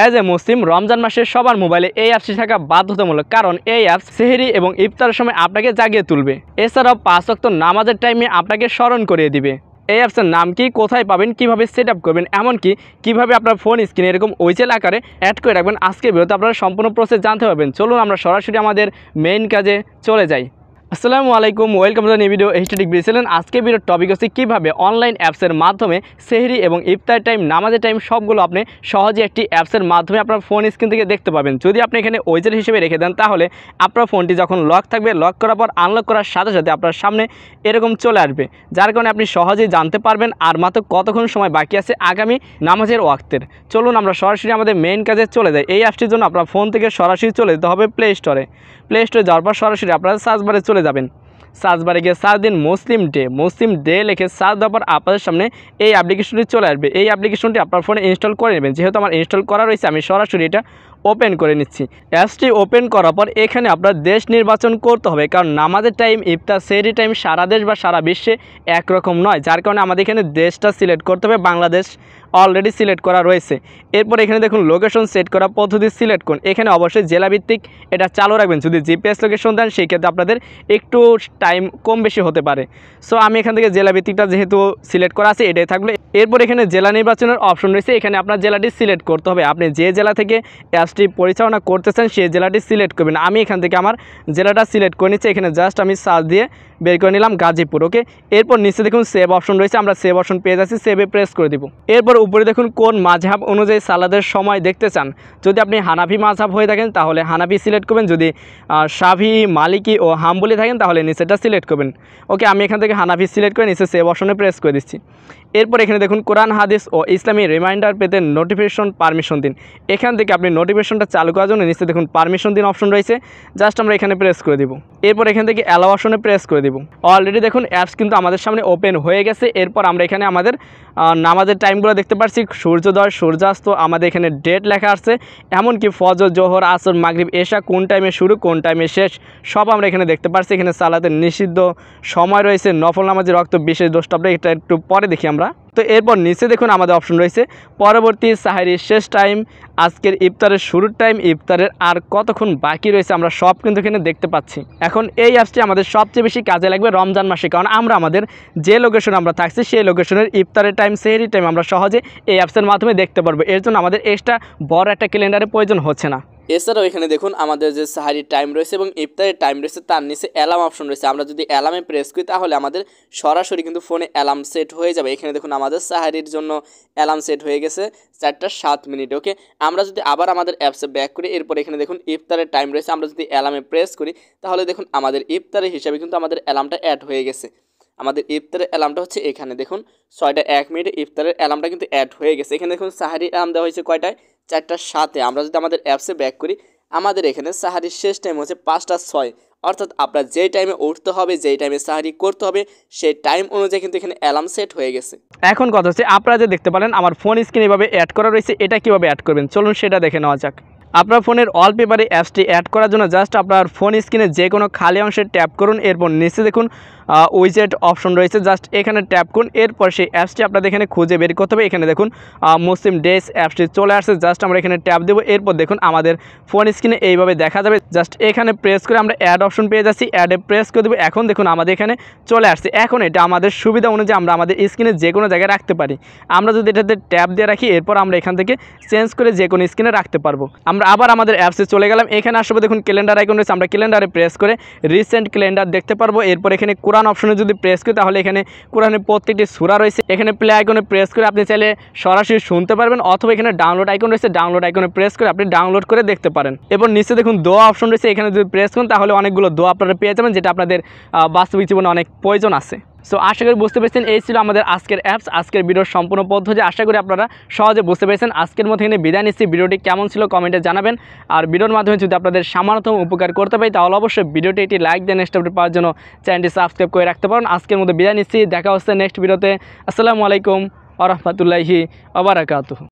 As a মুসলিম রমজান মাসে সবার মোবাইলে এই অ্যাপসটি থাকা বাধ্যতামূলক, কারণ এই অ্যাপস সেহরি এবং ইফতারের সময় আপনাকে জাগিয়ে তুলবে। এছাড়াও 5 ওয়াক্ত নামাজের টাইমে আপনাকে স্মরণ করিয়ে দিবে। এই অ্যাপসের নাম কি, কোথায় পাবেন, কিভাবে সেট আপ করবেন, এমনকি কিভাবে আপনার ফোন স্ক্রিনে এরকম ওইচেল আকারে অ্যাড করে রাখবেন, আজকে ভিডিওতে আপনারা সম্পূর্ণ প্রসেস জানতে পারবেন। চলুন আমরা সরাসরি আমাদের মেইন কাজে চলে যাই। আসসালামু আলাইকুম, welcome to the new video. এইচটিক বিছিলেন। আজকে ভিডিওর টপিক হচ্ছে কীভাবে অনলাইন অ্যাপসের মাধ্যমে সেহরি এবং ইফতার টাইম, নামাজের টাইম সবগুলো আপনি সহজে একটি অ্যাপসের মাধ্যমে আপনার ফোন স্ক্রিন থেকে দেখতে পাবেন। যদি আপনি এখানে ওয়েজেল হিসেবে রেখে দেন, তাহলে আপনার ফোনটি যখন লক থাকবে, লক করার পর আনলক করার সাথে সাথে আপনার সামনে এরকম চলে আসবে, যার কারণে আপনি সহজেই জানতে পারবেন আর মাত্র কতক্ষণ সময় বাকি আছে আগামী নামাজের ওয়াক্তের। চলুন আমরা সরাসরি আমাদের মেইন কাজে চলে যাই। এই অ্যাপসটির জন্য আপনার ফোন থেকে সরাসরি চলে যেতে হবে প্লে স্টোরে। প্লে স্টোরে যাওয়ার পর সরাসরি আপনারা সার্চ বারে চলে যাবেন। সার্চ বারে গিয়ে সার্চ দিন মুসলিম ডে লিখে সার্চ দেওয়ার পর আপনাদের সামনে এই অ্যাপ্লিকেশনটি চলে আসবে। এই অ্যাপ্লিকেশনটি আপনার ফোনে ইনস্টল করে নেবেন। যেহেতু আমার ইনস্টল করা রয়েছে, আমি সরাসরি এটা ওপেন করে নিচ্ছি। অ্যাপসটি ওপেন করার পর এখানে আপনার দেশ নির্বাচন করতে হবে, কারণ নামাজের টাইম, ইফতার, সেহরি টাইম সারা দেশ বা সারা বিশ্বে একরকম নয়, যার কারণে আমাদের এখানে দেশটা সিলেক্ট করতে হবে। বাংলাদেশ অলরেডি সিলেক্ট করা রয়েছে। এরপর এখানে দেখুন লোকেশন সেট করা পদ্ধতি সিলেক্ট করুন। এখানে অবশ্যই জেলাভিত্তিক এটা চালু রাখবেন। যদি জিপিএস লোকেশন দেন, সেই ক্ষেত্রে আপনাদের একটু টাইম কম বেশি হতে পারে। সো আমি এখান থেকে জেলাভিত্তিকটা যেহেতু সিলেক্ট করা আছে, এটাই থাকলে। এরপর এখানে জেলা নির্বাচনের অপশন রয়েছে। এখানে আপনার জেলাটি সিলেক্ট করতে হবে। আপনি যে জেলা থেকে অ্যাপসটি পরিচালনা করতেছেন সেই জেলাটি সিলেক্ট করবেন। আমি এখান থেকে আমার জেলাটা সিলেক্ট করে নিচ্ছি। এখানে জাস্ট আমি সার্চ দিয়ে বের করে নিলাম গাজীপুর। ওকে, এরপর নিচে দেখুন সেভ অপশন রয়েছে। আমরা সেভ অপশন পেয়ে যাচ্ছি, সেভে প্রেস করে দিব। এরপর উপরে দেখুন কোন মাযহাব অনুযায়ী সালাদের সময় দেখতে চান। যদি আপনি হানাফি মাযহাব হয়ে থাকেন তাহলে হানাফি সিলেক্ট করবেন। যদি শাফি, মালিকি ও হাম্বলি থাকেন তাহলে নিচেটা সিলেক্ট করবেন। ওকে, আমি এখান থেকে হানাফি সিলেক্ট করে নিচে সেভ অপশনে প্রেস করে দিচ্ছি। এরপর এখানে দেখুন কোরআন, হাদিস ও ইসলামী রিমাইন্ডার পেতে নোটিফিকেশন পারমিশন দিন। এখান থেকে আপনি নোটিফিকেশনটা চালু করার জন্য নিচে দেখুন পারমিশন দিন অপশন রয়েছে। জাস্ট আমরা এখানে প্রেস করে দিব। এরপর এখান থেকে অ্যালাউ অপশনে প্রেস করে দিব। অলরেডি দেখুন অ্যাপস কিন্তু আমাদের সামনে ওপেন হয়ে গেছে। এরপর আমরা এখানে আমাদের নামাজের টাইমগুলো দেখতে পাচ্ছি। সূর্যোদয়, সূর্যাস্ত, আমাদের এখানে ডেট লেখা আছে, এমনকি ফজর, জোহর, আসর, মাগরিব, এশা কোন টাইমে শুরু, কোন টাইমে শেষ, সব আমরা এখানে দেখতে পাচ্ছি। এখানে সালাতের নিষিদ্ধ সময় রয়েছে, নফল নামাজের রক্ত বিশেষ দোষটা আমরা এটা একটু পরে দেখি আমরা। তো এরপর নিচে দেখুন আমাদের অপশন রয়েছে পরবর্তী সাহারির শেষ টাইম, আজকের ইফতারের শুরুর টাইম, ইফতারের আর কতক্ষণ বাকি রয়েছে, আমরা সব কিন্তু এখানে দেখতে পাচ্ছি। এখন এই অ্যাপসটি আমাদের সবচেয়ে বেশি কাজে লাগবে রমজান মাসে, কারণ আমরা আমাদের যে লোকেশনে আমরা থাকছি সেই লোকেশনের ইফতারের টাইম, সেহরি টাইম আমরা সহজে এই অ্যাপসের মাধ্যমে দেখতে পারবো। এর জন্য আমাদের এক্সট্রা বড় একটা ক্যালেন্ডারের প্রয়োজন হচ্ছে না। এছাড়াও এখানে দেখুন আমাদের যে সাহারির টাইম রয়েছে এবং ইফতারের টাইম রয়েছে, তার নিচে অ্যালার্ম অপশন রয়েছে। আমরা যদি অ্যালার্মে প্রেস করি তাহলে আমাদের সরাসরি কিন্তু ফোনে অ্যালার্ম সেট হয়ে যাবে। এখানে দেখুন আমাদের সাহারির জন্য অ্যালার্ম সেট হয়ে গেছে 4টা 7 মিনিট। ওকে, আমরা যদি আবার আমাদের অ্যাপসে ব্যাক করি, এরপর এখানে দেখুন ইফতারের টাইম রয়েছে। আমরা যদি অ্যালার্মে প্রেস করি তাহলে দেখুন আমাদের ইফতারের হিসাবে কিন্তু আমাদের অ্যালার্মটা অ্যাড হয়ে গেছে। আমাদের ইফতারের অ্যালার্মটা হচ্ছে এখানে দেখুন 6টা 1 মিনিটে ইফতারের অ্যালার্মটা কিন্তু অ্যাড হয়ে গেছে। এখানে দেখুন সাহারির অ্যালার্ম দেওয়া হয়েছে কয়টায়, 4টা 7-এ। আমরা যদি আমাদের অ্যাপসে ব্যাক করি, আমাদের এখানে সাহারির শেষ টাইম হচ্ছে 5টা 6, অর্থাৎ আপনার যেই টাইমে উঠতে হবে, যেই টাইমে সাহারি করতে হবে, সেই টাইম অনুযায়ী কিন্তু এখানে অ্যালার্ম সেট হয়ে গেছে। এখন কথা হচ্ছে আপনারা যে দেখতে পারেন আমার ফোন স্ক্রিনে এভাবে অ্যাড করা রয়েছে, এটা কীভাবে অ্যাড করবেন চলুন সেটা দেখে নেওয়া যাক। আপনার ফোনের ওয়ালপেপারে অ্যাপসটি অ্যাড করার জন্য জাস্ট আপনার ফোন স্ক্রিনে যে কোনো খালি অংশে ট্যাপ করুন। এরপর নিচে দেখুন উইজেট অপশন রয়েছে, জাস্ট এখানে ট্যাপ করুন। এরপর সেই অ্যাপসটি আপনাদের এখানে খুঁজে বের করতে হবে। এখানে দেখুন মুসলিম ডেস অ্যাপসটি চলে আসছে, জাস্ট আমরা এখানে ট্যাপ দেবো। এরপর দেখুন আমাদের ফোন স্ক্রিনে এইভাবে দেখা যাবে। জাস্ট এখানে প্রেস করে আমরা অ্যাড অপশন পেয়ে যাচ্ছি, অ্যাডে প্রেস করে দেবো। এখন দেখুন আমাদের এখানে চলে আসছে। এখন এটা আমাদের সুবিধা অনুযায়ী আমরা আমাদের স্ক্রিনে যে কোনো জায়গায় রাখতে পারি। আমরা যদি এটাতে ট্যাপ দিয়ে রাখি, এরপর আমরা এখান থেকে চেঞ্জ করে যে কোনো স্ক্রিনে রাখতে পারবো। আমরা আবার আমাদের অ্যাপসে চলে গেলাম। এখানে আসবে দেখুন ক্যালেন্ডার আইকন রয়েছে, আমরা ক্যালেন্ডারে প্রেস করে রিসেন্ট ক্যালেন্ডার দেখতে পারবো। এরপর এখানে কোরআন অপশনে যদি প্রেস করি তাহলে এখানে কোরআনের প্রত্যেকটি সূরা রয়েছে। এখানে প্লে আইকনে প্রেস করে আপনি চাইলে সরাসরি শুনতে পারবেন, অথবা এখানে ডাউনলোড আইকন রয়েছে, ডাউনলোড আইকনে প্রেস করে আপনি ডাউনলোড করে দেখতে পারেন। এরপর নিচে দেখুন দোয়া অপশন রয়েছে, এখানে যদি প্রেস করেন তাহলে অনেকগুলো দোয়া আপনারা পেয়ে যাবেন, যেটা আপনাদের বাস্তবিক জীবনে অনেক প্রয়োজন আছে। সো আশা করি বুঝতে পেরেছেন, এই ছিল আমাদের আজকের অ্যাপস, আজকের ভিডিওর সম্পূর্ণ পদ্ধতি। আশা করি আপনারা সহজে বুঝতে পেরেছেন। আজকের মধ্যে এখানে বিদায় নিচ্ছি। ভিডিওটি কেমন ছিল কমেন্টে জানাবেন। আর ভিডিওর মাধ্যমে যদি আপনাদের সামান্যতম উপকার করতে পারি তাহলে অবশ্যই ভিডিওটি একটি লাইক দেন, নেক্সট আপডেট পাওয়ার জন্য চ্যানেলটি সাবস্ক্রাইব করে রাখতে পারেন। আজকের মধ্যে বিদায় নিচ্ছি, দেখা হচ্ছে নেক্সট ভিডিওতে। আসসালামু আলাইকুম ওয়া রাহমাতুল্লাহি ওয়া বারাকাতুহু।